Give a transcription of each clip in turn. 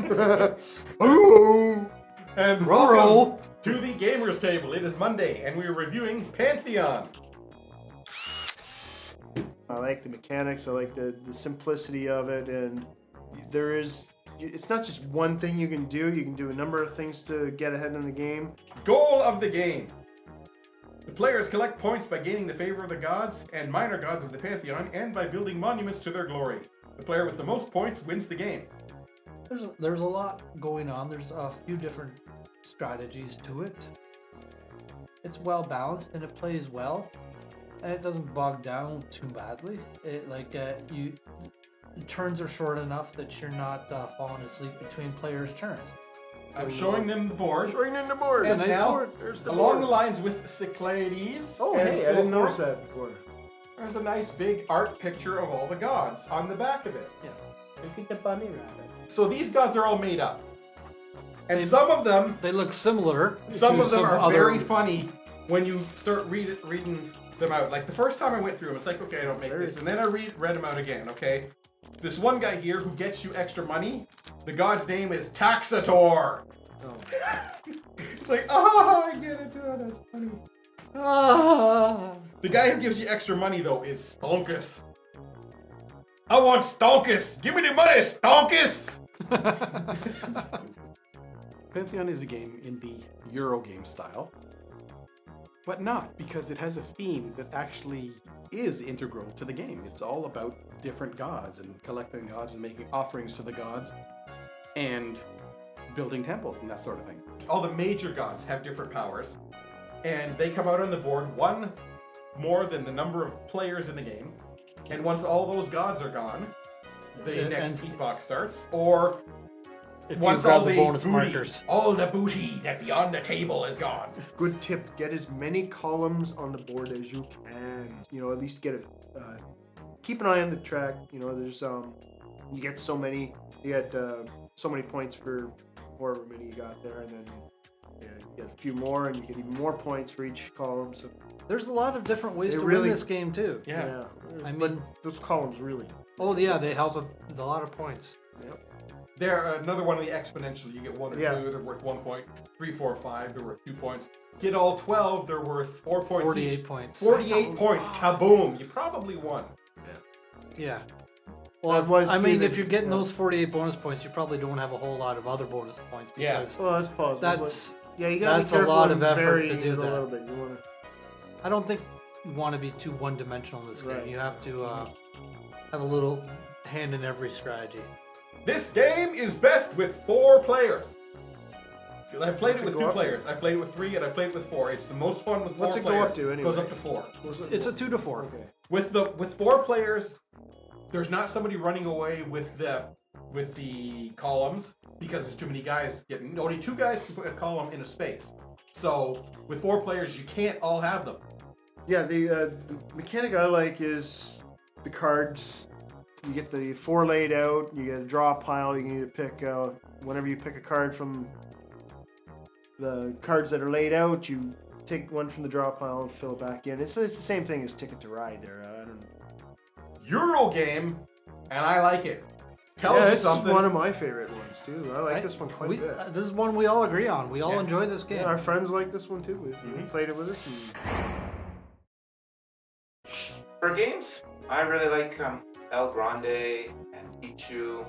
Hello. And welcome to the Gamers Table. It is Monday, and we're reviewing Pantheon. I like the mechanics. I like the simplicity of it, and it's not just one thing you can do. You can do a number of things to get ahead in the game. Goal of the game. The players collect points by gaining the favor of the gods and minor gods of the Pantheon, and by building monuments to their glory. The player with the most points wins the game. There's a lot going on. There's a few different strategies to it. It's well balanced and it plays well, and it doesn't bog down too badly. Turns are short enough that you're not falling asleep between players' turns. I'm showing them the board. Showing them the board. And nice now, board. There's the along board. the lines with Cyclades. Oh, and hey, I so didn't notice forth, that before. There's a nice big art picture of all the gods on the back of it. Look at the bunny rabbit. So these gods are all made up. And some of them They look similar. Some to of them are other- very funny when you start reading them out. Like the first time I went through them, it's like, okay, I don't make this. And then I read them out again, okay? This one guy here who gets you extra money, the god's name is Taxator. Oh. It's like, I get it, that's funny. The guy who gives you extra money, though, is Stonkus. I want Stonkus! Give me the money, Stonkus! Pantheon is a game in the Eurogame style, but not because it has a theme that actually is integral to the game. It's all about different gods and collecting gods and making offerings to the gods and building temples and that sort of thing. All the major gods have different powers, and they come out on the board one more than the number of players in the game. And once all those gods are gone, the next epoch starts. Or If you once grab all the the bonus booty, markers. all the booty that be on the table is gone. Good tip: get as many columns on the board as you can. At least get it. Keep an eye on the track. There's you get so many. You get so many points for however many you got there, and then you get a few more, and you get even more points for each column. So There's a lot of different ways They to really- win this game too. Yeah. I but mean- those columns really. Oh yeah, they help with a lot of points. They're another one of the exponential. You get one or Yeah. two, they're worth 1 point. 3, 4, 5, they're worth 2 points. Get all 12, they're worth 4 points 48 each. points. 48 points. Kaboom! You probably won. Yeah. That Well, was I mean, key if that- you're getting yeah. those 48 bonus points, you probably don't have a whole lot of other bonus points Yeah. because Well, that's possible. that's. yeah, you gotta that's be a careful lot and of effort vary to do it a that. little bit. You want to. I don't think you want to be too one-dimensional in this game. Right. You have to have a little hand in every strategy. This game is best with 4 players. I've played it What's it with go 2 up? players. I played it with 3 and I played it with 4. It's the most fun with 4 What's it players. go up to It anyway? goes up to 4. It's a 2 to 4. Okay. With 4 players, there's not somebody running away with the columns because there's too many guys getting. Only 2 guys can put a column in a space. So with 4 players, you can't all have them. Yeah, the mechanic I like is the cards. You get the 4 laid out. You get a draw pile. You need to pick whenever you pick a card from the cards that are laid out. You take one from the draw pile and fill it back in. It's the same thing as Ticket to Ride. There, I don't know. Euro game, and I like it. Tells you This is something. one of my favorite ones too. I like this one quite a bit. This is one we all agree on. We all enjoy this game. Yeah, our friends like this one too. We've played it with us. For games, I really like El Grande and Pichu.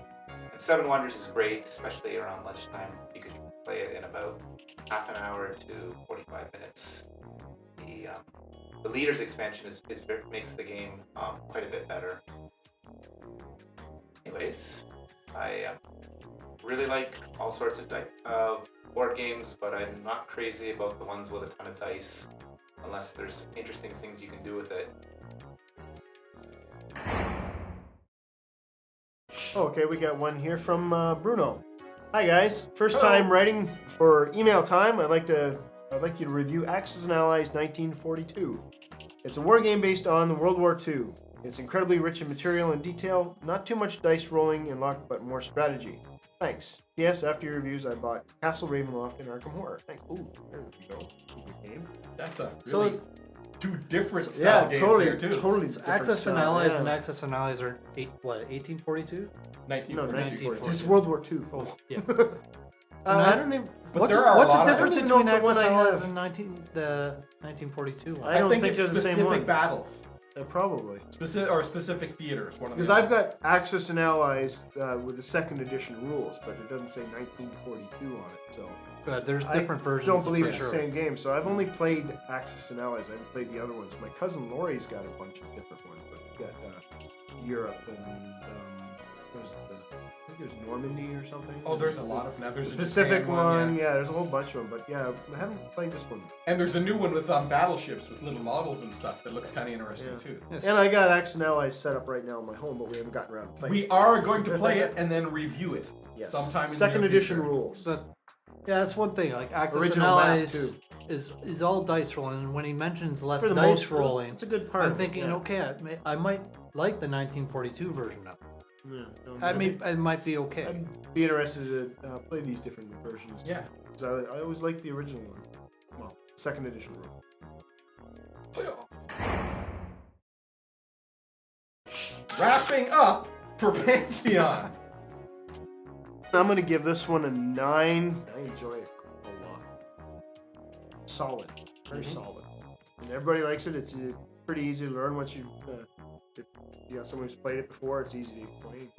And Seven Wonders is great, especially around lunchtime because you can play it in about half an hour to 45 minutes. The Leaders expansion makes the game quite a bit better. Anyways, I really like all sorts of board games, but I'm not crazy about the ones with a ton of dice, unless there's interesting things you can do with it. Oh, okay, we got one here from Bruno. Hi guys, first time writing for email time. I'd like you to review Axis and Allies 1942. It's a war game based on World War II. It's incredibly rich in material and detail, not too much dice rolling and luck, but more strategy. Thanks. Yes, after your reviews, I bought Castle Ravenloft and Arkham Horror. Thanks. Ooh, there we go. Good game. That's a So really two different style games totally, there too. totally. So different Axis and style, Allies yeah. and Axis and Allies are 1842. 1942. It's World War II. Oh, yeah. I don't even. But What's there the, are a what's lot the of difference them. I don't between even know if Axis the and one I Allies have- and the 1942 one? I don't think think it's they're the same specific one. battles. Probably. Specific theaters. One of Because the I've got Axis and Allies with the second edition rules, but it doesn't say 1942 on it. So There's I different versions. don't believe for it's sure. the same game. So I've only played Axis and Allies. I haven't played the other ones. My cousin Laurie's got a bunch of different ones, but you got Europe and I think there's Normandy or something. Oh, there's a lot of now. There's the a Pacific Japan one. yeah. Yeah, there's a whole bunch of them. But yeah, I haven't played this one. And there's a new one with battleships with little models and stuff that looks kind of interesting Yeah. too. Yes. And I got Axis and Allies set up right now in my home, but we haven't gotten around to playing. We are going to play it and then review it Yes. sometime in the Second near edition future. rules. But yeah, that's one thing. Like Axis Original and map, Allies too. is all dice rolling, and when he mentions less For the dice most rolling, it's a good part. I'm of thinking, it, yeah. okay, I might like the 1942 version of it. Yeah, It might be okay. I'd be interested to play these different versions. Yeah. 'Cause I always liked the original one. Well, second edition rule. Wrapping up for Pantheon. I'm gonna give this one a 9. I enjoy it a lot. Solid, very solid. And everybody likes it. It's pretty easy to learn once you. If you got someone who's played it before, it's easy to explain.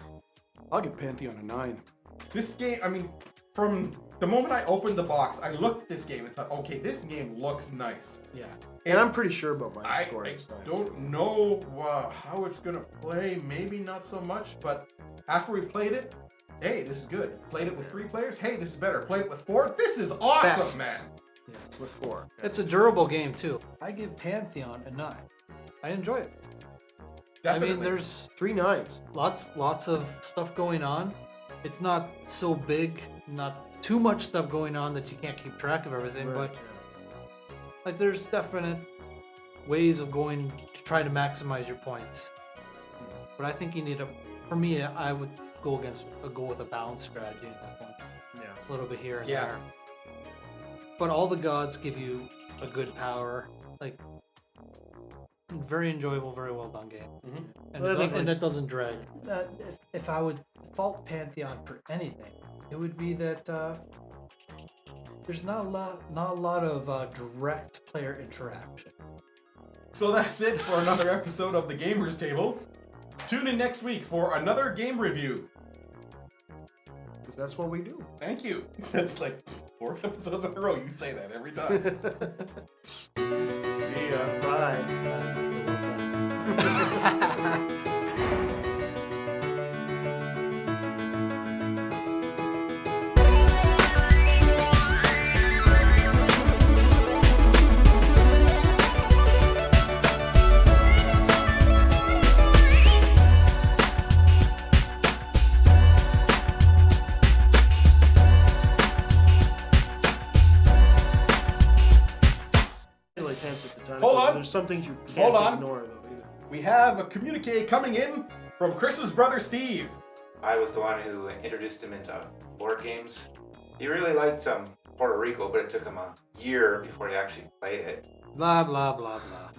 I'll give Pantheon a 9. This game, I mean, from the moment I opened the box, I looked at this game and thought, okay, this game looks nice. Yeah. And I'm pretty sure about my I score this time. don't know how it's going to play. Maybe not so much, but after we played it, hey, this is good. Played it with 3 players, hey, this is better. Played it with 4, this is awesome, Best. man. Yeah. With 4. It's a durable game too. I give Pantheon a 9. I enjoy it. Definitely. I mean, there's 3 9s. lots of stuff going on. It's not so big, not too much stuff going on that you can't keep track of everything, Right, but like there's definite ways of going to try to maximize your points. But I think you need for me, I would go with a balanced strategy in this one. yeah. A little bit here and Yeah. there. But all the gods give you a good power. Like very enjoyable, very well done game. Mhm. And, Well, I think it doesn't drag. If I would fault Pantheon for anything, it would be that there's not a lot of direct player interaction. So that's it for another episode of the Gamers Table. Tune in next week for another game review. Because that's what we do. Thank you. That's like 4 episodes in a row. You say that every time. See ya. Bye. Really can't sit the time. Hold on. There's some things you can't Hold on. ignore though either. We have a communique coming in from Chris's brother Steve. I was the one who introduced him into board games. He really liked Puerto Rico, but it took him a year before he actually played it. Blah blah blah blah.